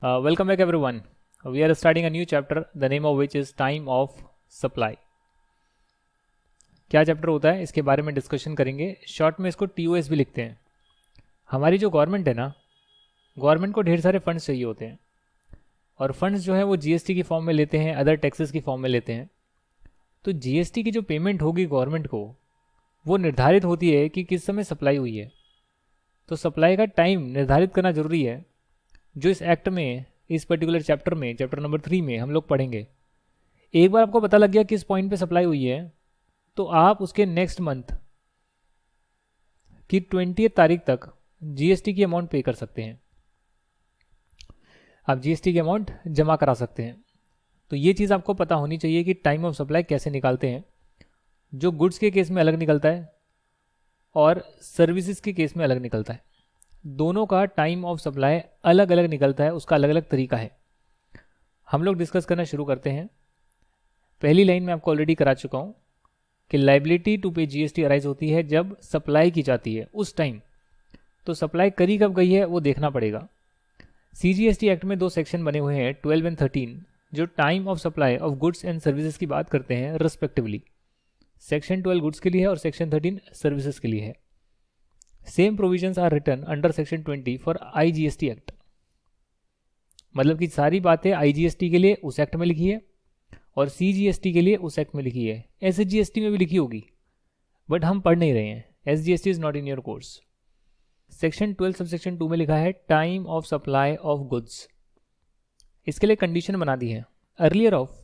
Welcome back everyone. We are starting a new chapter, the name of which is time of supply. क्या chapter होता है इसके बारे में डिस्कशन करेंगे. शॉर्ट में इसको TOS भी लिखते हैं. हमारी जो गवर्नमेंट है ना, गवर्नमेंट को ढेर सारे फंड्स चाहिए होते हैं और फंड्स जो है वो GST की फॉर्म में लेते हैं, अदर टैक्सेस की फॉर्म में लेते हैं. तो GST की जो पेमेंट होगी गवर्नमेंट को वो निर्धारित होती है कि किस समय सप्लाई हुई है. तो सप्लाई का टाइम निर्धारित करना ज़रूरी है, जो इस एक्ट में, इस पर्टिकुलर चैप्टर में, चैप्टर नंबर 3 में हम लोग पढ़ेंगे. एक बार आपको पता लग गया किस पॉइंट पे सप्लाई हुई है, तो आप उसके नेक्स्ट मंथ की 20 तारीख तक GST की अमाउंट पे कर सकते हैं. आप GST की अमाउंट जमा करा सकते हैं. तो ये चीज़ आपको पता होनी चाहिए कि टाइम ऑफ सप्लाई कैसे निकालते हैं. जो गुड्स के केस में अलग निकलता है और सर्विसेज के केस में अलग निकलता है. दोनों का टाइम ऑफ सप्लाई अलग अलग निकलता है, उसका अलग अलग तरीका है. हम लोग डिस्कस करना शुरू करते हैं. पहली लाइन में आपको ऑलरेडी करा चुका हूँ कि लाइबिलिटी टू पे GST अराइज होती है जब सप्लाई की जाती है उस टाइम. तो सप्लाई करी कब गई है वो देखना पड़ेगा. CGST एक्ट में 2 सेक्शन बने हुए हैं, 12 एंड 13, जो time of supply of goods and services की बात करते हैं रिस्पेक्टिवली. सेक्शन 12 गुड्स के लिए है और सेक्शन 13 सर्विसेज के लिए है. Same provisions are written under section 20 for IGST act. मतलब कि सारी बातें IGST के लिए उस एक्ट में लिखी है और CGST के लिए उस एक्ट में लिखी है. SGST में भी लिखी होगी बट हम पढ़ नहीं रहे हैं. SGST is not in your course. Section 12 सब सेक्शन 2 में लिखा है time of supply of goods. इसके लिए कंडीशन बना दी है, अर्लियर ऑफ,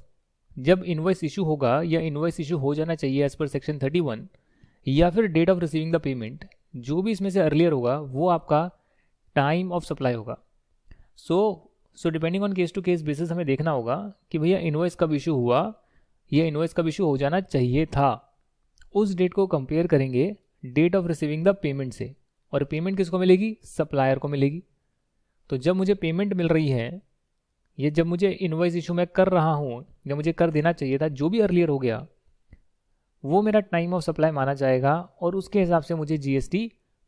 जब इनवॉइस इशू होगा या इनवॉइस इशू हो जाना चाहिए एज पर सेक्शन 31, या फिर date of receiving the payment, जो भी इसमें से अर्लियर होगा वो आपका टाइम ऑफ सप्लाई होगा. So depending on case to case basis हमें देखना होगा कि भैया इनवॉइस कब इशू हुआ या इनवॉइस कब इशू हो जाना चाहिए था. उस डेट को कंपेयर करेंगे date of receiving the payment से. और पेमेंट किसको मिलेगी? सप्लायर को मिलेगी. तो जब मुझे पेमेंट मिल रही है, ये जब मुझे इनवॉइस इशू मैं कर रहा हूँ या मुझे कर देना चाहिए था, जो भी अर्लियर हो गया वो मेरा टाइम ऑफ सप्लाई माना जाएगा और उसके हिसाब से मुझे GST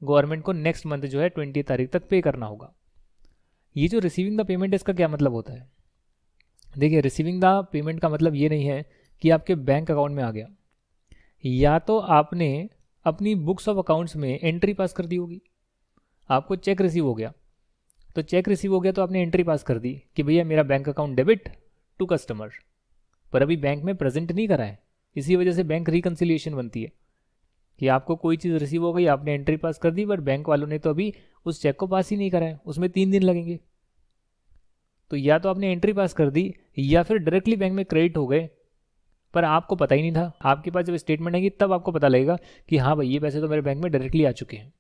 गवर्नमेंट को नेक्स्ट मंथ जो है 20 तारीख तक पे करना होगा. ये जो रिसीविंग द पेमेंट, इसका क्या मतलब होता है? देखिए, रिसीविंग द पेमेंट का मतलब ये नहीं है कि आपके बैंक अकाउंट में आ गया. या तो आपने अपनी बुक्स ऑफ अकाउंट्स में एंट्री पास कर दी होगी, आपको चेक रिसीव हो गया. तो चेक रिसीव हो गया तो आपने एंट्री पास कर दी कि भैया मेरा bank account debit to customer, पर अभी बैंक में प्रेजेंट नहीं करा है. इसी वजह से बैंक रिकन्सिलिएशन बनती है कि आपको कोई चीज़ रिसीव हो गई, आपने एंट्री पास कर दी, बट बैंक वालों ने तो अभी उस चेक को पास ही नहीं करा है, उसमें 3 दिन लगेंगे. तो या तो आपने एंट्री पास कर दी या फिर डायरेक्टली बैंक में क्रेडिट हो गए, पर आपको पता ही नहीं था. आपके पास जब स्टेटमेंट आएगी तब आपको पता लगेगा कि हाँ भाई, ये पैसे तो मेरे बैंक में डायरेक्टली आ चुके हैं.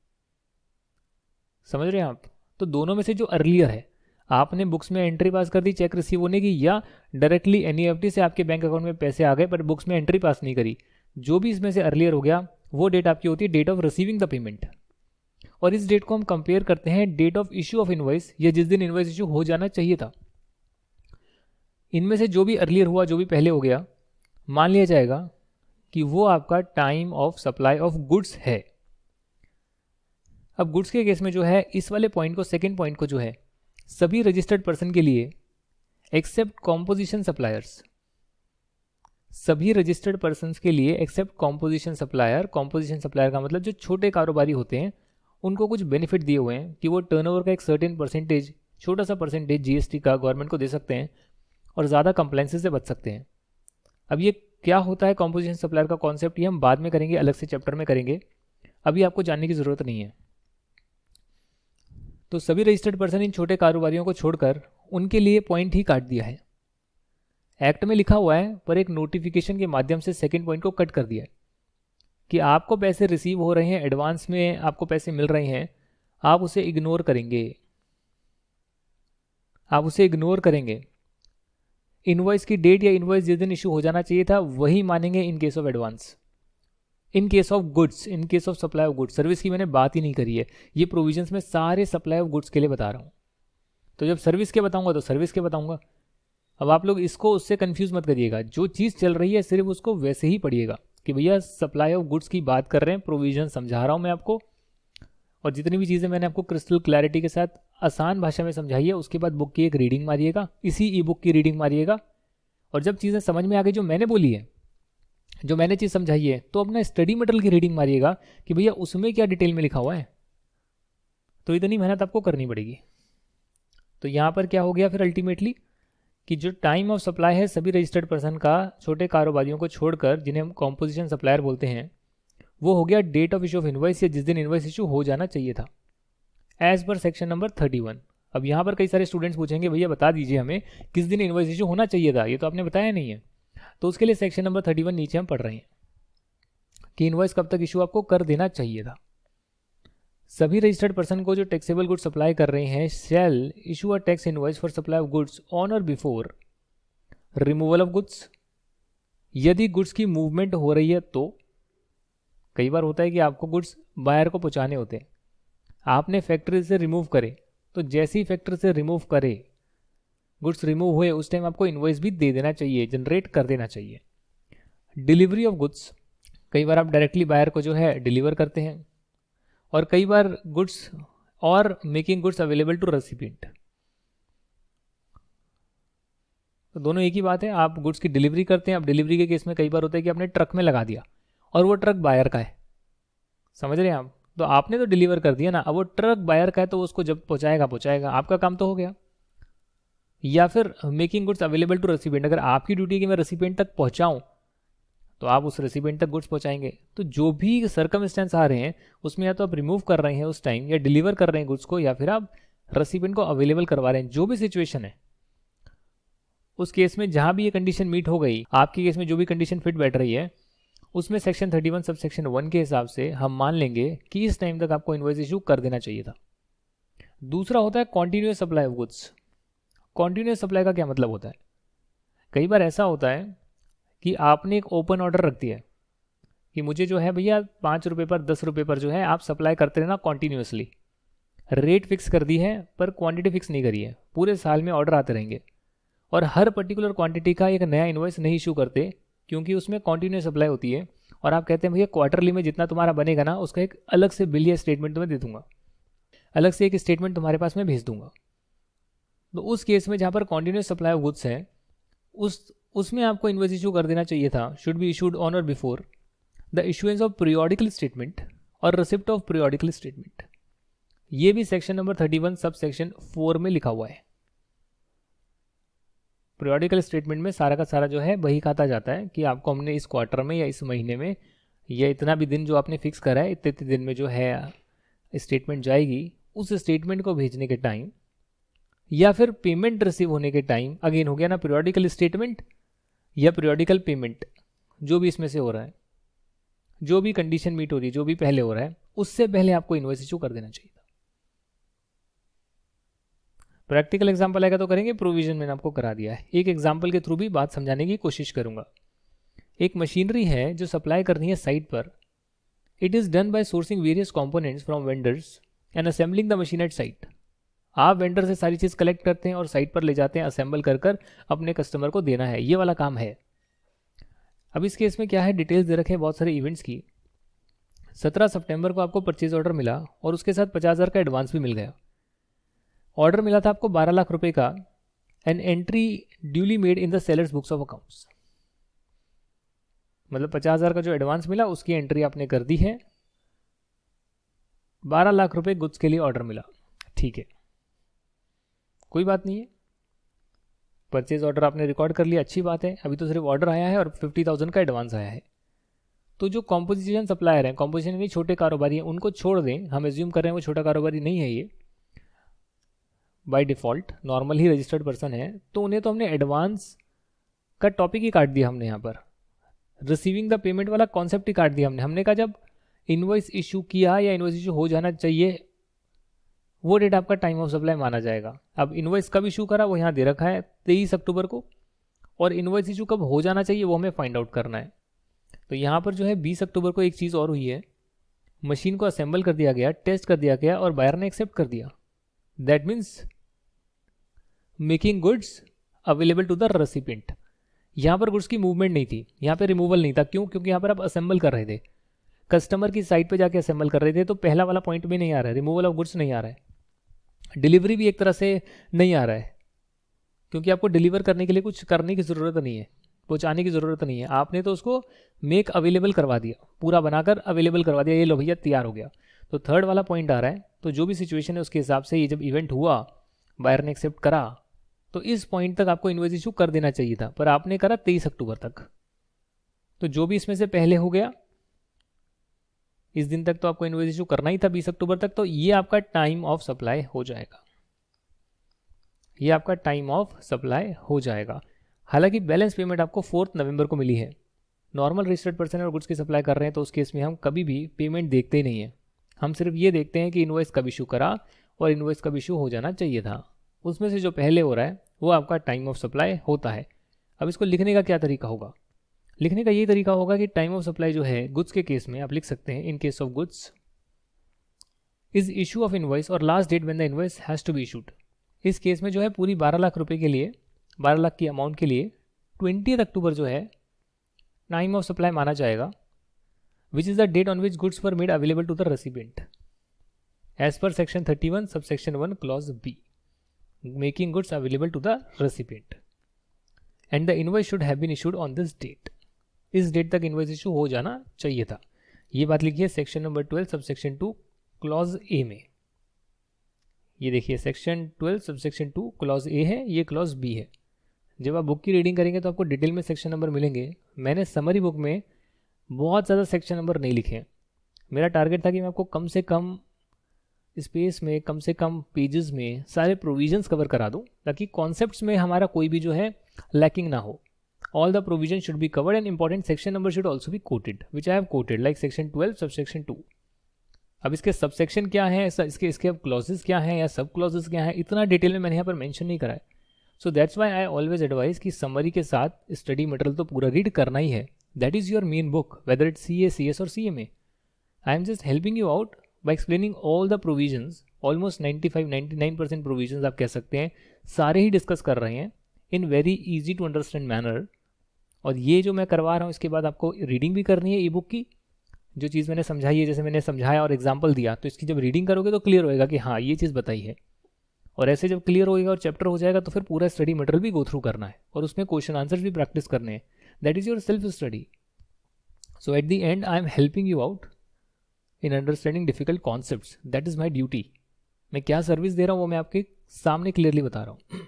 समझ रहे हैं आप? तो दोनों में से जो अर्लियर है, आपने बुक्स में एंट्री पास कर दी चेक रिसीव होने की, या डायरेक्टली NEFT से आपके बैंक अकाउंट में पैसे आ गए पर बुक्स में एंट्री पास नहीं करी, जो भी इसमें से अर्लियर हो गया वो डेट आपकी होती है date of receiving the payment. और इस डेट को हम कंपेयर करते हैं date of issue of invoice, या जिस दिन इनवॉइस इशू हो जाना चाहिए था. इनमें से जो भी अर्लियर हुआ, जो भी पहले हो गया, मान लिया जाएगा कि वो आपका time of supply of goods है. अब गुड्स के केस में जो है, इस वाले पॉइंट को, सेकेंड पॉइंट को जो है, सभी रजिस्टर्ड पर्सन के लिए एक्सेप्ट कॉम्पोजिशन सप्लायर्स, सभी रजिस्टर्ड पर्सन्स के लिए except composition supplier. Composition supplier का मतलब जो छोटे कारोबारी होते हैं उनको कुछ बेनिफिट दिए हुए हैं कि वो टर्नओवर का एक सर्टेन परसेंटेज, छोटा सा परसेंटेज GST का गवर्नमेंट को दे सकते हैं और ज़्यादा कंप्लाइंसेस से बच सकते हैं. अब ये क्या होता है कॉम्पोजिशन सप्लायर का कॉन्सेप्ट, ये हम बाद में करेंगे, अलग से चैप्टर में करेंगे, अभी आपको जानने की ज़रूरत नहीं है. तो सभी रजिस्टर्ड पर्सन इन छोटे कारोबारियों को छोड़कर उनके लिए पॉइंट ही काट दिया है. एक्ट में लिखा हुआ है पर एक नोटिफिकेशन के माध्यम से सेकंड पॉइंट को कट कर दिया है कि आपको पैसे रिसीव हो रहे हैं, एडवांस में आपको पैसे मिल रहे हैं, आप उसे इग्नोर करेंगे. आप उसे इग्नोर करेंगे. इनवॉइस की डेट या इनवॉइस जिस दिन इशू हो जाना चाहिए था वही मानेंगे इन case of advance. In case of goods, in case of supply of goods, service की मैंने बात ही नहीं करी है. ये प्रोविजंस में सारे सप्लाई ऑफ गुड्स के लिए बता रहा हूँ. तो जब सर्विस के बताऊंगा तो सर्विस के बताऊंगा. अब आप लोग इसको उससे कंफ्यूज मत करिएगा, जो चीज़ चल रही है सिर्फ उसको वैसे ही पढ़िएगा कि भैया सप्लाई ऑफ गुड्स की बात कर रहे हैं, प्रोविजन समझा रहा हूँ मैं आपको, और जितनी भी चीज़ें मैंने आपको क्रिस्टल क्लैरिटी के साथ आसान भाषा में समझाइए, उसके बाद बुक की एक रीडिंग मारिएगा, इसी ई बुक की रीडिंग मारिएगा, और जब चीज़ें समझ में आ गई जो मैंने बोली है, जो मैंने चीज़ समझाई है, तो अपना स्टडी मटेरियल की रीडिंग मारिएगा कि भैया उसमें क्या डिटेल में लिखा हुआ है। तो इतनी मेहनत आपको करनी पड़ेगी। तो यहाँ पर क्या हो गया फिर अल्टीमेटली कि जो टाइम ऑफ सप्लाई है सभी रजिस्टर्ड पर्सन का, छोटे कारोबारियों को छोड़कर, जिन्हें हम कॉम्पोजिशन सप्लायर बोलते हैं, वो हो गया date of issue of invoice, या जिस दिन इनवॉइस इशू हो जाना चाहिए था, एज पर सेक्शन नंबर 31। अब यहाँ पर कई सारे स्टूडेंट्स पूछेंगे भैया बता दीजिए हमें किस दिन इनवॉइस इशू होना चाहिए था, ये तो आपने बताया नहीं है। तो उसके लिए सेक्शन नंबर 31 नीचे हम पढ़ रहे हैं कि इनवॉइस कब तक इशू आपको कर देना चाहिए था। सभी रजिस्टर्ड पर्सन को जो टैक्सेबल गुड्स सप्लाई कर रहे हैं shall issue a tax invoice for supply of goods on और बिफोर रिमूवल ऑफ गुड्स। यदि गुड्स की मूवमेंट हो रही है तो कई बार होता है कि आपको गुड्स बायर को पहुंचाने होते हैं, आपने फैक्ट्री से रिमूव करे, तो जैसे ही फैक्ट्री से रिमूव करे, गुड्स रिमूव हुए, उस टाइम आपको इनवॉइस भी दे देना चाहिए, जनरेट कर देना चाहिए। डिलीवरी ऑफ गुड्स, कई बार आप डायरेक्टली बायर को जो है डिलीवर करते हैं, और कई बार गुड्स और making goods available to recipient, तो दोनों एक ही बात है। आप गुड्स की डिलीवरी करते हैं। अब डिलीवरी के केस में कई बार होता है कि आपने ट्रक में लगा दिया और वो ट्रक बायर का है, समझ रहे हैं आप, तो आपने तो डिलीवर कर दिया ना, अब वो ट्रक बायर का है तो उसको जब पहुंचाएगा, आपका काम तो हो गया। या फिर making goods available to recipient, अगर आपकी ड्यूटी है कि मैं रेसिपिएंट तक पहुंचाऊं, तो आप उस रेसिपिएंट तक गुड्स पहुंचाएंगे। तो जो भी सर्कमस्टेंस आ रहे हैं उसमें या तो आप रिमूव कर रहे हैं उस टाइम, या डिलीवर कर रहे हैं गुड्स को, या फिर आप रेसिपिएंट को अवेलेबल करवा रहे हैं, जो भी सिचुएशन है उस केस में जहां भी ये कंडीशन मीट हो गई, आपके केस में जो भी कंडीशन फिट बैठ रही है, उसमें सेक्शन 31 सब सेक्शन 1 के हिसाब से हम मान लेंगे कि इस टाइम तक आपको इनवॉइस इशू कर देना चाहिए था। दूसरा होता है continuous supply of goods. Continuous supply का क्या मतलब होता है? कई बार ऐसा होता है कि आपने एक ओपन ऑर्डर रख दिया है कि मुझे जो है भैया 5 रुपये पर 10 रुपये पर जो है आप सप्लाई करते रहना कॉन्टिन्यूसली, रेट फिक्स कर दी है पर क्वांटिटी फिक्स नहीं करी है, पूरे साल में ऑर्डर आते रहेंगे, और हर पर्टिकुलर क्वांटिटी का एक नया इनवॉइस नहीं इशू करते क्योंकि उसमें कॉन्टिन्यूस सप्लाई होती है, और आप कहते हैं भैया क्वार्टरली में जितना तुम्हारा बनेगा ना उसका एक अलग से बिल या स्टेटमेंट तुम्हें दे दूंगा, अलग से एक स्टेटमेंट तुम्हारे पास में भेज दूंगा। तो उस केस में जहाँ पर कॉन्टिन्यूस सप्लाई ऑफ गुड्स है उसमें आपको इनवॉइस इशू कर देना चाहिए था, शुड बी इशूड ऑन और before the issuance of periodical statement और रिसिप्ट ऑफ पीरियोडिकल स्टेटमेंट। ये भी सेक्शन नंबर 31 सब सेक्शन 4 में लिखा हुआ है। पीरियोडिकल स्टेटमेंट में सारा का सारा जो है वही खाता जाता है कि आपको हमने इस क्वार्टर में या इस महीने में या इतना भी दिन जो आपने फिक्स करा है, इतने दिन में जो है स्टेटमेंट जाएगी, उस स्टेटमेंट को भेजने के टाइम या फिर पेमेंट रिसीव होने के टाइम, अगेन हो गया ना पीरियोडिकल स्टेटमेंट या पीरियोडिकल पेमेंट, जो भी इसमें से हो रहा है, जो भी कंडीशन मीट हो रही है, जो भी पहले हो रहा है, उससे पहले आपको इनवॉइस इशू कर देना चाहिए था। प्रैक्टिकल एग्जाम्पल आएगा तो करेंगे, प्रोविजन मैंने आपको करा दिया है। एक एग्जाम्पल के थ्रू भी बात समझाने की कोशिश करूंगा। एक मशीनरी है जो सप्लाई करनी है साइट पर। It is done by sourcing various components from vendors and assembling the machine eight site. आप वेंडर से सारी चीज़ कलेक्ट करते हैं और साइट पर ले जाते हैं, असेंबल कर अपने कस्टमर को देना है, ये वाला काम है। अब इस केस में क्या है, डिटेल्स दे रखे हैं बहुत सारे इवेंट्स की। 17 सितंबर को आपको परचेज ऑर्डर मिला और उसके साथ 50,000 का एडवांस भी मिल गया। ऑर्डर मिला था आपको 12 लाख रुपए का, an entry duly made in the sellers books of accounts. मतलब 50,000 का जो एडवांस मिला उसकी एंट्री आपने कर दी है, 12 लाख रुपए गुड्स के लिए ऑर्डर मिला, ठीक है, कोई बात नहीं है, परचेज ऑर्डर आपने रिकॉर्ड कर लिया, अच्छी बात है। अभी तो सिर्फ ऑर्डर आया है और 50,000 का एडवांस आया है। तो जो कॉम्पोजिशन सप्लायर हैं, कॉम्पोजिशन नहीं छोटे कारोबारी हैं, उनको छोड़ दें, हम एज्यूम कर रहे हैं वो छोटा कारोबारी नहीं है, ये by default normal he registered person है, तो उन्हें तो हमने एडवांस का टॉपिक ही काट दिया हमने, यहाँ पर रिसीविंग द पेमेंट वाला कॉन्सेप्ट ही काट दिया हमने कहा जब इनवॉइस इशू किया या इनवॉइस इशू हो जाना चाहिए वो डेट आपका टाइम ऑफ सप्लाई माना जाएगा। अब इनवॉइस कब इशू करा वो यहाँ दे रखा है 23 अक्टूबर को, और इनवॉइस इशू कब हो जाना चाहिए वो हमें फाइंड आउट करना है। तो यहाँ पर जो है 20 अक्टूबर को एक चीज़ और हुई है, मशीन को असेंबल कर दिया गया, टेस्ट कर दिया गया और बायर ने एक्सेप्ट कर दिया। That means making goods available to the recipient. यहाँ पर गुड्स की मूवमेंट नहीं थी, यहाँ पे रिमूवल नहीं था। क्यों? क्योंकि यहाँ पर आप असेंबल कर रहे थे, कस्टमर की साइट पे जाके असेंबल कर रहे थे, तो पहला वाला पॉइंट भी नहीं आ रहा है, रिमूवल ऑफ गुड्स नहीं आ रहा है। डिलीवरी भी एक तरह से नहीं आ रहा है, क्योंकि आपको डिलीवर करने के लिए कुछ करने की ज़रूरत नहीं है, पहुँचाने की ज़रूरत नहीं है, आपने तो उसको मेक अवेलेबल करवा दिया, पूरा बनाकर अवेलेबल करवा दिया, ये लो भैया तैयार हो गया। तो थर्ड वाला पॉइंट आ रहा है, तो जो भी सिचुएशन है उसके हिसाब से ये जब इवेंट हुआ, बायर ने एक्सेप्ट करा, तो इस पॉइंट तक आपको इन्वॉइस इशू कर देना चाहिए था, पर आपने करा 23 अक्टूबर तक। तो जो भी इसमें से पहले हो गया, इस दिन तक तो आपको इन्वॉइस इशू करना ही था 20 अक्टूबर तक, तो ये आपका टाइम ऑफ सप्लाई हो जाएगा, ये आपका टाइम ऑफ सप्लाई हो जाएगा। हालांकि बैलेंस पेमेंट आपको 4 नवंबर को मिली है। नॉर्मल रजिस्टर्ड पर्सन और गुड्स की सप्लाई कर रहे हैं तो उस केस में हम कभी भी पेमेंट देखते ही नहीं है, हम सिर्फ ये देखते हैं कि इन्वॉइस कब इशू करा और इन्वॉइस कब इशू हो जाना चाहिए था। उसमें से जो पहले हो रहा है वो आपका टाइम ऑफ सप्लाई होता है। अब इसको लिखने का क्या तरीका होगा? लिखने का यही तरीका होगा कि टाइम ऑफ सप्लाई जो है गुड्स के केस में आप लिख सकते हैं, in case of goods is issue of invoice or last date when the invoice has to be issued. इस केस में जो है पूरी 12 लाख रुपए के लिए, 12 लाख की अमाउंट के लिए 20 अक्टूबर जो है टाइम ऑफ सप्लाई माना जाएगा, which is the date on which goods were made available to the recipient as per section 31 subsection 1 clause B, making goods available to the recipient and the invoice should have been issued on this date. इस date तक invoice issue हो जाना चाहिए था। ये बात लिखिए section number 12 subsection 2 clause A में। ये देखिए सेक्शन 12 सबसेक्शन 2 क्लॉज ए है, ये क्लॉज बी है। जब आप बुक की रीडिंग करेंगे तो आपको डिटेल में सेक्शन नंबर मिलेंगे। मैंने समरी बुक में बहुत ज़्यादा सेक्शन नंबर नहीं लिखे हैं। मेरा टारगेट था कि मैं आपको कम से कम स्पेस में, कम से कम पेजेस में सारे प्रोविजंस कवर करा दूं, ताकि कॉन्सेप्ट्स में हमारा कोई भी जो है लैकिंग ना हो। All the provision should be covered and important section number should also be coated, which I have coated like section 12 subsection 2। अब इसके सबसेक्शन क्या है, इसके अब क्लॉजेस क्या हैं या सब क्लॉजेस क्या हैं, इतना डिटेल में मैंने यहाँ पर मेंशन नहीं करा है। So that's why I always advise कि समरी के साथ स्टडी मटेरियल तो पूरा रीड करना ही है। That is your main book, whether it's CA, CS और CMA। I am just helping you out by explaining all the provisions. Almost 95-99% provisions आप कह सकते हैं सारे ही डिस्कस कर रहे हैं in very easy to understand manner. और ये जो मैं करवा रहा हूँ इसके बाद आपको रीडिंग भी करनी है ई बुक की। जो चीज़ मैंने समझाई है, जैसे मैंने समझाया और एग्जाम्पल दिया, तो इसकी जब रीडिंग करोगे तो क्लियर होएगा कि हाँ ये चीज़ बताई है। और ऐसे जब क्लियर होएगा और चैप्टर हो जाएगा तो फिर पूरा स्टडी मटेरियल भी गो थ्रू करना है और उसमें क्वेश्चन आंसर्स भी प्रैक्टिस करने हैं। That is your self study. So at the and I am helping you out in understanding difficult concepts. That is my duty. मैं क्या सर्विस दे रहा हूँ वो मैं आपके सामने क्लियरली बता रहा हूँ।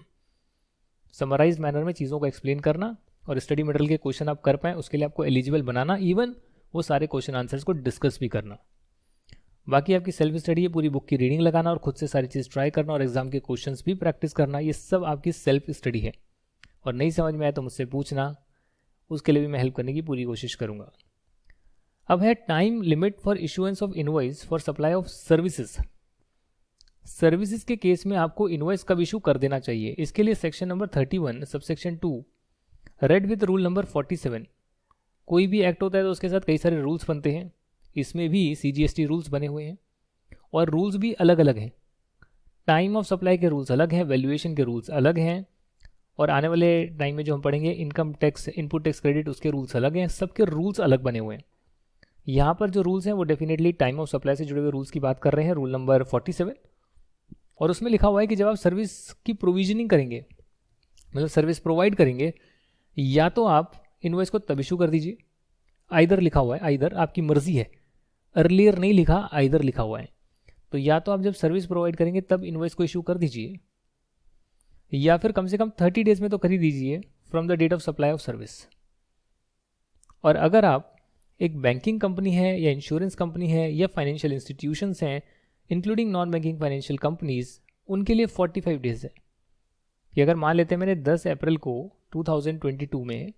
समराइज मैनर में चीज़ों को एक्सप्लेन करना और स्टडी मटेरियल के क्वेश्चन आप कर पाएँ, उसके लिए आपको एलिजिबल बनाना, इवन वो सारे क्वेश्चन आंसर्स को डिस्कस भी करना। बाकी आपकी सेल्फ स्टडी है, पूरी बुक की रीडिंग लगाना और खुद से सारी चीज़ ट्राई करना और एग्जाम के क्वेश्चंस भी प्रैक्टिस करना, ये सब आपकी सेल्फ स्टडी है। और नहीं समझ में आए तो मुझसे पूछना, उसके लिए भी मैं हेल्प करने की पूरी कोशिश करूँगा। अब है time limit for issuance of invoice for supply of services. Services के केस में आपको इनवॉइस कब इशू कर देना चाहिए, इसके लिए section number 31 subsection 2 read with rule number 47। कोई भी एक्ट होता है तो उसके साथ कई सारे रूल्स बनते हैं, इसमें भी CGST रूल्स बने हुए हैं और रूल्स भी अलग अलग हैं। टाइम ऑफ सप्लाई के रूल्स अलग हैं, वैल्यूएशन के रूल्स अलग हैं, और आने वाले टाइम में जो हम पढ़ेंगे income tax, input tax credit, उसके रूल्स अलग हैं। सबके रूल्स अलग बने हुए हैं। यहाँ पर जो रूल्स हैं वो डेफिनेटली टाइम ऑफ सप्लाई से जुड़े हुए रूल्स की बात कर रहे हैं, रूल नंबर 47। और उसमें लिखा हुआ है कि जब आप सर्विस की प्रोविजनिंग करेंगे, मतलब सर्विस प्रोवाइड करेंगे, या तो आप इनवॉइस को तब इशू कर दीजिए, आइदर लिखा हुआ है, आइदर आपकी मर्जी है, अर्लियर नहीं लिखा, आइदर लिखा हुआ है। तो या तो आप जब सर्विस प्रोवाइड करेंगे तब इनवॉइस को इशू कर दीजिए, या फिर कम से कम 30 डेज में तो कर ही दीजिए from the date of supply of service. और अगर आप एक बैंकिंग कंपनी है या इंश्योरेंस कंपनी है या फाइनेंशियल इंस्टीट्यूशंस हैं, including non banking financial companies, उनके लिए 45 डेज है कि अगर मान लेते हैं मैंने 10 अप्रैल को 2022 में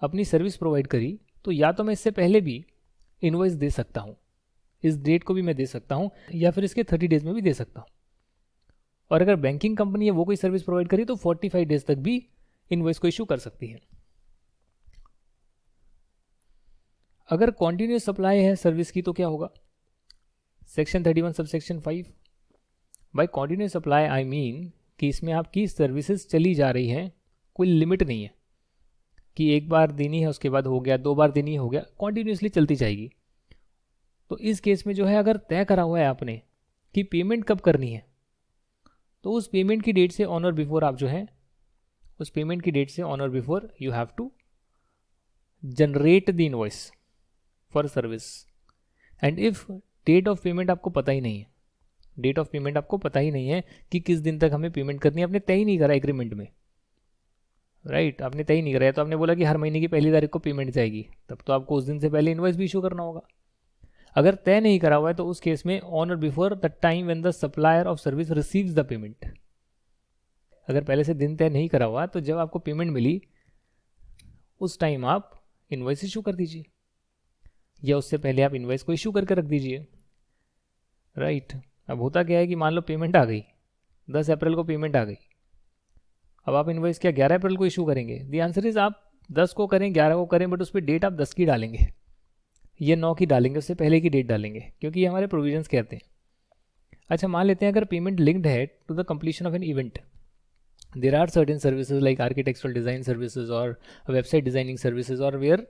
अपनी सर्विस प्रोवाइड करी, तो या तो मैं इससे पहले भी इनवॉइस दे सकता हूँ, इस डेट को भी मैं दे सकता हूँ, या फिर इसके 30 डेज में भी दे सकता हूँ। और अगर बैंकिंग कंपनी है वो कोई सर्विस प्रोवाइड करी तो 45 डेज तक भी इनवॉइस को इशू कर सकती है। अगर कॉन्टिन्यूस सप्लाई है सर्विस की तो क्या होगा, section 31 subsection 5। By continuous supply I mean कि इसमें आपकी सर्विसेज चली जा रही हैं, कोई लिमिट नहीं है कि एक बार देनी है उसके बाद हो गया, 2 बार देनी हो गया, कॉन्टिन्यूसली चलती जाएगी। तो इस केस में जो है अगर तय करा हुआ है आपने कि पेमेंट कब करनी है, तो उस पेमेंट की डेट से ऑन और बिफोर आप जो है उस पेमेंट की डेट से ऑन और before you have to generate the invoice for service. And if date of payment आपको पता ही नहीं है, डेट ऑफ पेमेंट आपको पता ही नहीं है कि किस दिन तक हमें पेमेंट करनी है, आपने तय ही नहीं करा एग्रीमेंट में, राइट, आपने तय ही नहीं करा है, तो आपने बोला कि हर महीने की पहली तारीख को पेमेंट जाएगी, तब तो आपको उस दिन से पहले इनवॉइस भी इशू करना होगा। अगर तय नहीं करा हुआ है तो उस केस में ऑन और before the time when the supplier of service receives the payment. अगर पहले से दिन तय नहीं करा हुआ तो जब आपको पेमेंट मिली उस टाइम आप इनवॉइस इशू कर दीजिए, या उससे पहले आप इनवॉइस को इशू करके रख दीजिए, राइट। अब होता क्या है कि मान लो पेमेंट आ गई, 10 अप्रैल को पेमेंट आ गई, अब आप इनवॉइस क्या 11 अप्रैल को इशू करेंगे? दी आंसर इज आप 10 को करें 11 को करें, बट उस पर डेट आप 10 की डालेंगे, ये 9 की डालेंगे, उससे पहले की डेट डालेंगे, क्योंकि ये हमारे प्रोविजंस कहते हैं। अच्छा, मान लेते हैं अगर पेमेंट लिंक्ड है to the completion of an event, there are certain services like architectural design services और वेबसाइट डिज़ाइनिंग सर्विसेज, और वेयर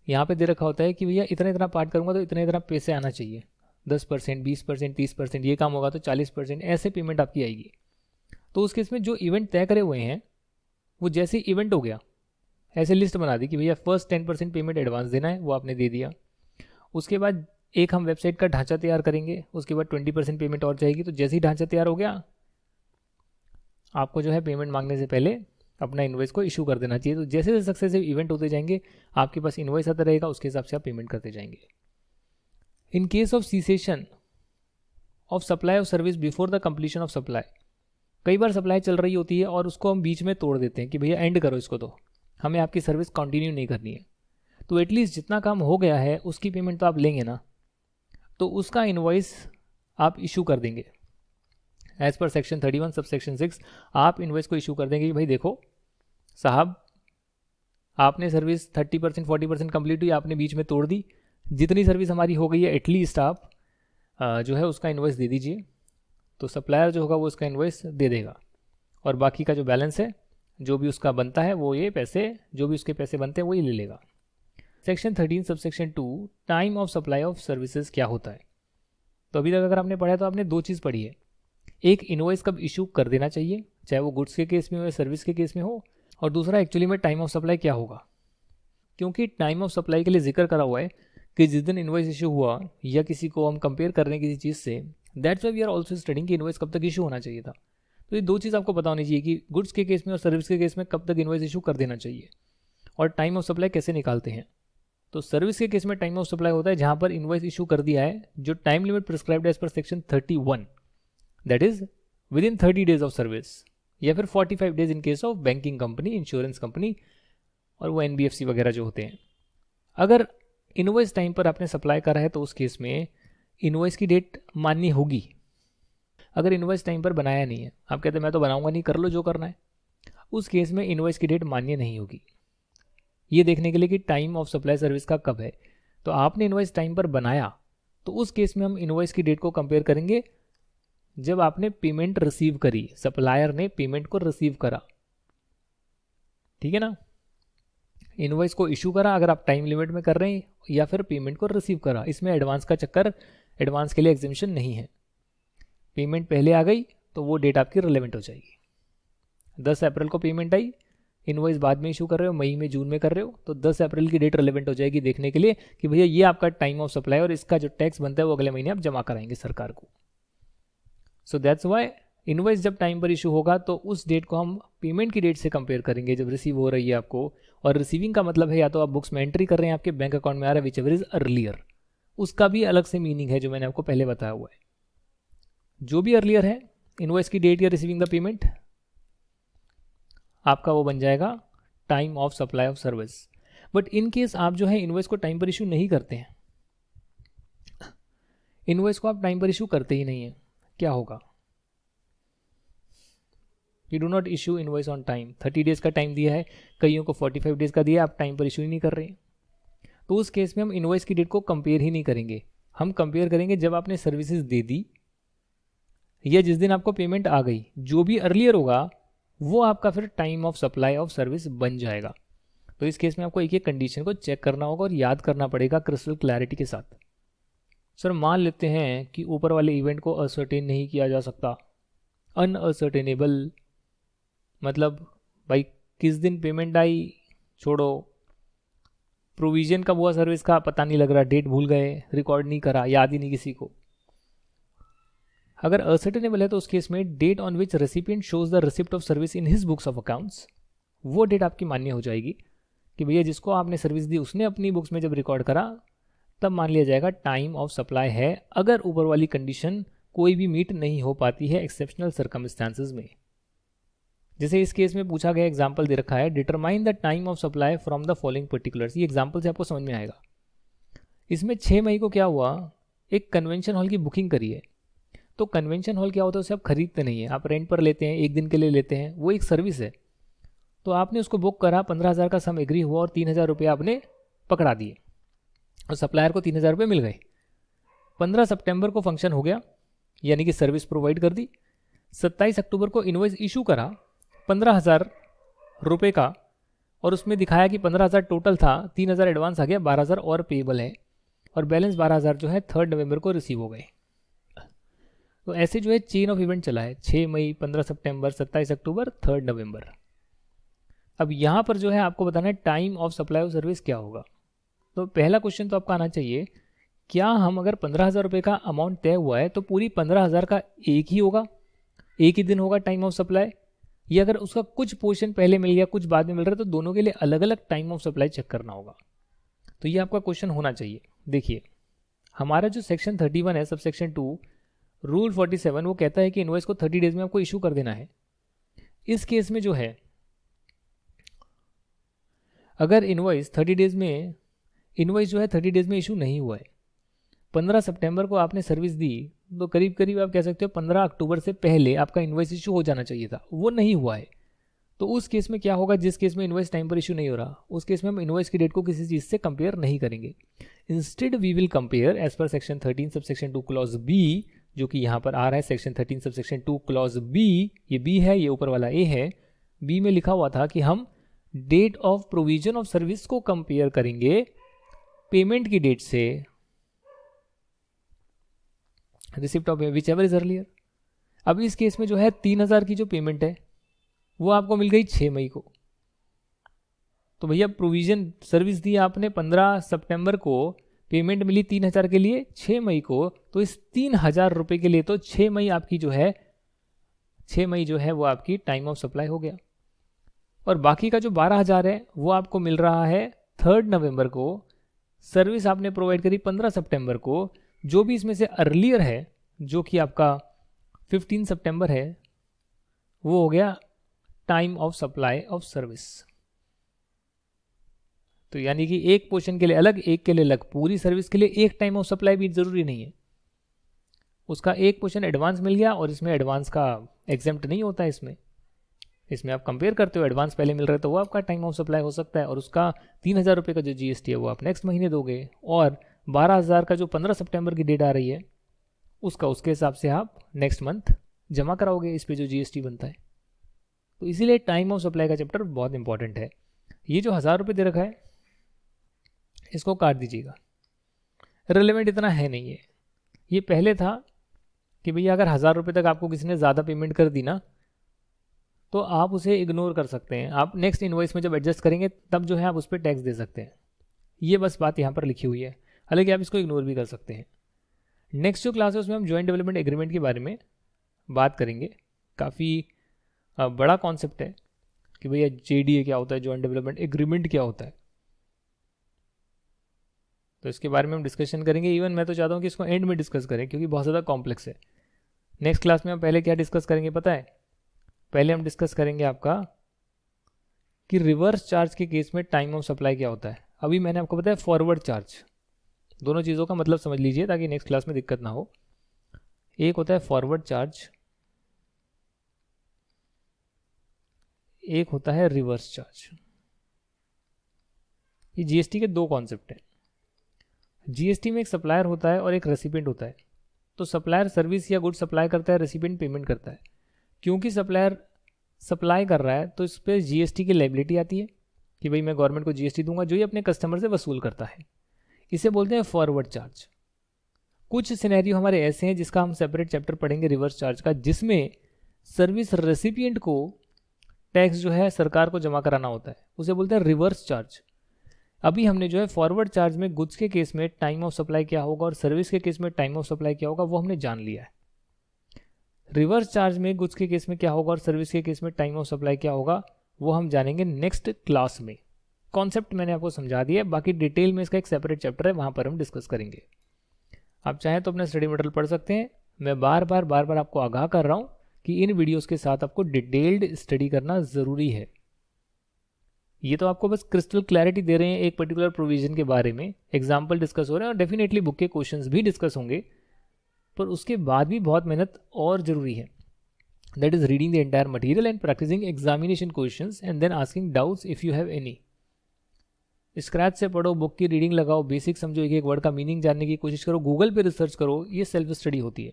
यहाँ पे दे रखा होता है कि भैया इतना इतना पार्ट करूँगा तो इतना इतना पैसे आना चाहिए, 10%, 20%, 30%, ये काम होगा तो 40%, ऐसे पेमेंट आपकी आएगी। तो उस केस में जो इवेंट तय करे हुए हैं वो जैसे इवेंट हो गया ऐसे लिस्ट बना दी कि भैया फर्स्ट 10% पेमेंट एडवांस देना है, वो आपने दे दिया। उसके बाद एक हम वेबसाइट का ढांचा तैयार करेंगे, उसके बाद 20% पेमेंट और जाएगी। तो जैसे ही ढांचा तैयार हो गया आपको जो है पेमेंट मांगने से पहले अपना इनवॉइस को इशू कर देना चाहिए। तो जैसे जैसे सक्सेसिव इवेंट होते जाएंगे आपके पास इनवॉइस आता रहेगा, उसके हिसाब से आप पेमेंट करते जाएंगे। In case of cessation of supply of service before the completion of supply, कई बार सप्लाई चल रही होती है और उसको हम बीच में तोड़ देते हैं कि भैया एंड करो इसको, तो हमें आपकी सर्विस कंटिन्यू नहीं करनी है। तो एटलीस्ट जितना काम हो गया है उसकी पेमेंट तो आप लेंगे ना, तो उसका इनवॉइस आप इशू कर देंगे। As per section 31 sub section 6 आप इनवॉइस को इशू कर देंगे कि भाई देखो साहब, आपने सर्विस 30% 40% कंप्लीट हुई, आपने बीच में तोड़ दी, जितनी सर्विस हमारी हो गई है एटलीस्ट आप जो है उसका इनवॉइस दे दीजिए। तो सप्लायर जो होगा वो उसका इनवॉइस दे देगा, और बाकी का जो बैलेंस है जो भी उसका बनता है वो ये पैसे, जो भी उसके पैसे बनते हैं वो ये ले लेगा। Section 13 sub section 2 time of supply of services क्या होता है? तो अभी तक अगर आपने पढ़ा है तो आपने दो चीज़ पढ़ी है, एक इनवॉइस कब इशू कर देना चाहिए, चाहे वो गुड्स के केस में हो या सर्विस के केस में हो, और दूसरा एक्चुअली में टाइम ऑफ सप्लाई क्या होगा। क्योंकि टाइम ऑफ सप्लाई के लिए जिक्र करा हुआ है कि जिस दिन इनवॉइस इशू हुआ या किसी को हम कंपेयर कर रहे हैं किसी चीज़ से, that's why we are also studying कि इनवॉइस कब तक इशू होना चाहिए था। तो ये दो चीज़ आपको पता होनी चाहिए कि गुड्स के केस में और सर्विस के केस में कब तक इनवॉइस इशू कर देना चाहिए, और टाइम ऑफ सप्लाई कैसे निकालते हैं। तो सर्विस के केस में टाइम ऑफ सप्लाई होता है जहाँ पर इनवॉइस इशू कर दिया है जो time limit prescribed as per section 31, that is within 30 days of service, या फिर 45 days in case of banking company, insurance company और वो NBFC वगैरह जो होते हैं। अगर इनवॉइस टाइम पर आपने सप्लाई करा है तो उस केस में इनवॉइस की डेट माननी होगी। अगर इनवॉइस टाइम पर बनाया नहीं है, आप कहते हैं मैं तो बनाऊंगा नहीं, कर लो जो करना है, उस केस में इनवॉइस की डेट मान्य नहीं होगी। ये देखने के लिए कि टाइम ऑफ सप्लाई सर्विस का कब है, तो आपने इनवॉइस टाइम पर बनाया तो उस केस में हम इनवॉइस की डेट को कंपेयर करेंगे जब आपने पेमेंट रिसीव करी, सप्लायर ने पेमेंट को रिसीव करा, ठीक है ना। इनवॉइस को इशू करा अगर आप टाइम लिमिट में कर रहे हैं, या फिर पेमेंट को रिसीव करा, इसमें एडवांस का चक्कर, एडवांस के लिए एग्जेम्पशन नहीं है। पेमेंट पहले आ गई तो वो डेट आपकी रिलेवेंट हो जाएगी। 10 अप्रैल को पेमेंट आई, इनवॉइस बाद में इशू कर रहे हो, मई में जून में कर रहे हो, तो 10 अप्रैल की डेट रिलेवेंट हो जाएगी देखने के लिए कि भैया ये आपका टाइम ऑफ सप्लाई और इसका जो टैक्स बनता है वो अगले महीने आप जमा कराएंगे सरकार को। सो दैट्स वाई इनवॉइस जब टाइम पर इशू होगा तो उस डेट को हम पेमेंट की डेट से कंपेयर करेंगे जब रिसीव हो रही है आपको। और रिसीविंग का मतलब है या तो आप बुक्स में एंट्री कर रहे हैं, आपके बैंक अकाउंट में आ रहा है, विच एवर इज अर्लियर, उसका भी अलग से मीनिंग है जो मैंने आपको पहले बताया हुआ है। जो भी अर्लियर है इनवॉइस की डेट या रिसीविंग द पेमेंट, आपका वो बन जाएगा time of supply of service. But in case आप जो है इनवॉइस को टाइम पर इशू नहीं करते हैं, इनवॉइस को आप टाइम पर इशू करते ही नहीं है, क्या होगा? You do not issue invoice on time. 30 days का टाइम दिया है, कईयों को 45 डेज का दिया है, आप टाइम पर इशू ही नहीं कर रहे हैं, तो उस केस में हम इनवॉइस की डेट को कंपेयर ही नहीं करेंगे। हम कंपेयर करेंगे जब आपने सर्विसेज दे दी या जिस दिन आपको पेमेंट आ गई, जो भी अर्लियर होगा वो आपका फिर time of supply of service बन जाएगा। तो इस केस में आपको एक एक कंडीशन को चेक करना होगा और याद करना पड़ेगा क्रिस्टल क्लैरिटी के साथ। सर मान लेते हैं कि ऊपर वाले इवेंट को असर्टेन नहीं किया जा सकता, अनअसर्टेनेबल मतलब भाई किस दिन पेमेंट आई छोड़ो, प्रोविजन कब हुआ सर्विस का पता नहीं लग रहा, डेट भूल गए, रिकॉर्ड नहीं करा, याद ही नहीं किसी को। अगर असर्टेनेबल है तो उस केस में date on which recipient shows the receipt of service in his books of accounts, वो डेट आपकी मान्य हो जाएगी कि भैया जिसको आपने सर्विस दी उसने अपनी बुक्स में जब रिकॉर्ड करा तब मान लिया जाएगा टाइम ऑफ सप्लाई है, अगर ऊपर वाली कंडीशन कोई भी मीट नहीं हो पाती है एक्सेप्शनल सर्कमस्टांसेस में। जैसे इस केस में पूछा गया एग्जाम्पल दे रखा है, determine the time of supply from the following particulars. ये एग्जाम्पल से आपको समझ में आएगा। इसमें 6 मई को क्या हुआ, एक कन्वेंशन हॉल की बुकिंग करी है। तो कन्वेंशन हॉल क्या होता है, उसे आप खरीदते नहीं है, आप रेंट पर लेते हैं, एक दिन के लिए लेते हैं, वो एक सर्विस है। तो आपने उसको बुक करा, 15,000 का सम एग्री हुआ और 3,000 रुपये आपने पकड़ा दिए और सप्लायर को 3,000 रुपये मिल गए। 15 सितंबर को फंक्शन हो गया, यानी कि सर्विस प्रोवाइड कर दी। 27 अक्टूबर को इनवॉइस इशू करा 15,000 रुपये का, और उसमें दिखाया कि 15,000 टोटल था, 3,000 एडवांस आ गया, 12,000 और पेएबल है, और बैलेंस 12,000 जो है 3 नवंबर को रिसीव हो गए। तो ऐसे जो है चेन ऑफ इवेंट चला है, 6 मई, 15 सितंबर, 27 अक्टूबर, 3 नवंबर। अब यहाँ पर जो है आपको बताना है time of supply of service क्या होगा। तो पहला क्वेश्चन तो आपका आना चाहिए, क्या हम अगर 15,000 रुपये का अमाउंट तय हुआ है तो पूरी 15,000 का एक ही होगा, एक ही दिन होगा टाइम ऑफ सप्लाई, या अगर उसका कुछ पोर्शन पहले मिल गया कुछ बाद में मिल रहा है तो दोनों के लिए अलग अलग टाइम ऑफ सप्लाई चेक करना होगा। तो ये आपका क्वेश्चन होना चाहिए। देखिए हमारा जो सेक्शन 31 है सब सेक्शन 2 रूल 47 वो कहता है कि इनवॉइस को 30 डेज में आपको इशू कर देना है। इस केस में जो है अगर इनवॉइस 30 डेज में, इनवॉइस जो है 30 डेज में इशू नहीं हुआ है, 15 सितंबर को आपने सर्विस दी, तो करीब करीब आप कह सकते हो 15 अक्टूबर से पहले आपका इनवॉइस इशू हो जाना चाहिए था, वो नहीं हुआ है। तो उस केस में क्या होगा, जिस केस में इनवॉइस टाइम पर इशू नहीं हो रहा उस केस में हम इनवॉइस की डेट को किसी चीज़ से कंपेयर नहीं करेंगे। Instead we will compare as per section 13 sub section 2 clause B, जो कि यहाँ पर आ रहा है section 13 sub section 2 clause B, ये बी है, ये ऊपर वाला ए है। बी में लिखा हुआ था कि हम date of provision of service को कंपेयर करेंगे पेमेंट की डेट से, receipt of whichever is earlier. अब इस केस में जो है 3,000 की जो पेमेंट है वो आपको मिल गई 6 मई को। तो भैया प्रोविजन सर्विस दी आपने 15 सितंबर को, पेमेंट मिली 3,000 के लिए 6 मई को, तो इस 3,000 रुपये के लिए तो 6 मई आपकी जो है 6 मई जो है वो आपकी टाइम ऑफ सप्लाई हो गया। और बाकी का जो 12,000 है वो आपको मिल रहा है 3 नवंबर को, सर्विस आपने प्रोवाइड करी 15 सितंबर को, जो भी इसमें से अर्लियर है जो कि आपका 15 सितंबर है वो हो गया time of supply of service. तो यानी कि एक पोर्शन के लिए अलग, एक के लिए अलग, पूरी सर्विस के लिए एक टाइम ऑफ सप्लाई भी जरूरी नहीं है। उसका एक पोर्शन एडवांस मिल गया और इसमें एडवांस का एग्जेम्प्ट नहीं होता है। इसमें आप कंपेयर करते हो, एडवांस पहले मिल रहा है तो वो आपका टाइम ऑफ सप्लाई हो सकता है, और उसका 3,000 रुपये का जो जीएसटी है वो आप नेक्स्ट महीने दोगे, और 12,000 का जो 15 सितंबर की डेट आ रही है उसका उसके हिसाब से आप नेक्स्ट मंथ जमा कराओगे इस पे जो जीएसटी बनता है। तो इसीलिए टाइम ऑफ सप्लाई का चैप्टर बहुत इंपॉर्टेंट है। ये जो 1,000 रुपये दे रखा है इसको काट दीजिएगा, रिलेवेंट इतना है नहीं है। ये पहले था कि भैया अगर 1,000 रुपये तक आपको किसी ने ज़्यादा पेमेंट कर दी ना तो आप उसे इग्नोर कर सकते हैं, आप नेक्स्ट इनवॉइस में जब एडजस्ट करेंगे तब जो है आप उस पर टैक्स दे सकते हैं। ये बस बात यहाँ पर लिखी हुई है, हालांकि आप इसको इग्नोर भी कर सकते हैं। नेक्स्ट जो क्लास है उसमें हम जॉइंट डेवलपमेंट एग्रीमेंट के बारे में बात करेंगे। काफ़ी बड़ा कॉन्सेप्ट है कि भैया JDA क्या होता है, जॉइंट डेवलपमेंट एग्रीमेंट क्या होता है, तो इसके बारे में हम डिस्कशन करेंगे। इवन मैं तो चाहता हूँ कि इसको एंड में डिस्कस करें क्योंकि बहुत ज़्यादा कॉम्प्लेक्स है। नेक्स्ट क्लास में हम पहले क्या डिस्कस करेंगे पता है, पहले हम डिस्कस करेंगे आपका कि रिवर्स चार्ज के केस में टाइम ऑफ सप्लाई क्या होता है। अभी मैंने आपको बताया फॉरवर्ड चार्ज, दोनों चीज़ों का मतलब समझ लीजिए ताकि नेक्स्ट क्लास में दिक्कत ना हो। एक होता है फॉरवर्ड चार्ज, एक होता है रिवर्स चार्ज। ये जीएसटी के दो कॉन्सेप्ट हैं। जीएसटी में एक सप्लायर होता है और एक रेसिपिएंट होता है। तो सप्लायर सर्विस या गुड सप्लाई करता है, रेसिपिएंट पेमेंट करता है। क्योंकि सप्लायर सप्लाई कर रहा है तो इस पर जीएसटी की लायबिलिटी आती है कि भाई मैं गवर्नमेंट को जीएसटी दूंगा जो ये अपने कस्टमर से वसूल करता है। इसे बोलते हैं फॉरवर्ड चार्ज। कुछ सिनेरियो हमारे ऐसे हैं जिसका हम सेपरेट चैप्टर पढ़ेंगे रिवर्स चार्ज का, जिसमें सर्विस रेसिपिएंट को टैक्स जो है सरकार को जमा कराना होता है, उसे बोलते हैं रिवर्स चार्ज। अभी हमने जो है फॉरवर्ड चार्ज में गुड्स के केस में टाइम ऑफ सप्लाई क्या होगा और सर्विस के केस में टाइम ऑफ सप्लाई क्या होगा वो हमने जान लिया है। रिवर्स चार्ज में गुड्स के केस में क्या होगा और सर्विस के केस में टाइम ऑफ सप्लाई क्या होगा वो हम जानेंगे नेक्स्ट क्लास में। कॉन्सेप्ट मैंने आपको समझा दिया है, बाकी डिटेल में इसका एक सेपरेट चैप्टर है, वहाँ पर हम डिस्कस करेंगे। आप चाहें तो अपना स्टडी मटेरियल पढ़ सकते हैं। मैं बार बार आपको आगाह कर रहा हूँ कि इन वीडियोस के साथ आपको डिटेल्ड स्टडी करना ज़रूरी है। ये तो आपको बस क्रिस्टल क्लैरिटी दे रहे हैं एक पर्टिकुलर प्रोविजन के बारे में, एग्जाम्पल डिस्कस हो रहे हैं और डेफिनेटली बुक के क्वेश्चंस भी डिस्कस होंगे, पर उसके बाद भी बहुत मेहनत और ज़रूरी है। That is reading the entire material and practicing examination questions and then asking doubts if you have any. Scratch से पढ़ो, बुक की रीडिंग लगाओ, बेसिक समझो, एक एक वर्ड का मीनिंग जानने की कोशिश करो, गूगल पे रिसर्च करो, ये सेल्फ स्टडी होती है।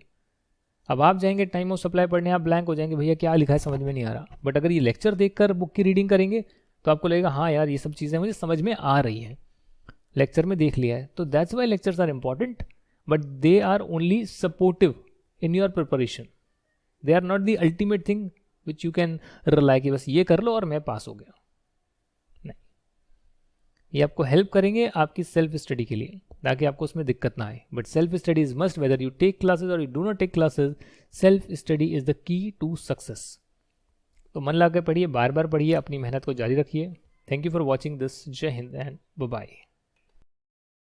अब आप जाएंगे टाइम ऑफ सप्लाई पढ़ने, आप ब्लैंक हो जाएंगे, भैया क्या लिखा है समझ में नहीं आ रहा। बट अगर ये लेक्चर देखकर बुक की रीडिंग करेंगे तो आपको लगेगा हाँ यार ये सब चीज़ें मुझे समझ में आ रही हैं, लेक्चर में देख लिया है। तो that's why lectures are important, but they are only supportive in your preparation. They are not the ultimate thing which you can rely कि बस ये कर लो और मैं पास हो गया। नहीं, ये आपको हेल्प करेंगे आपकी सेल्फ स्टडी के लिए, ताकि आपको उसमें दिक्कत ना आए। But self study is must, whether you take classes or you do not take classes, self study is the key to success. तो मन लगा के पढ़िए, बार बार पढ़िए, अपनी मेहनत को जारी रखिए। Thank you for watching this. जय हिंद एंड बाय बाय।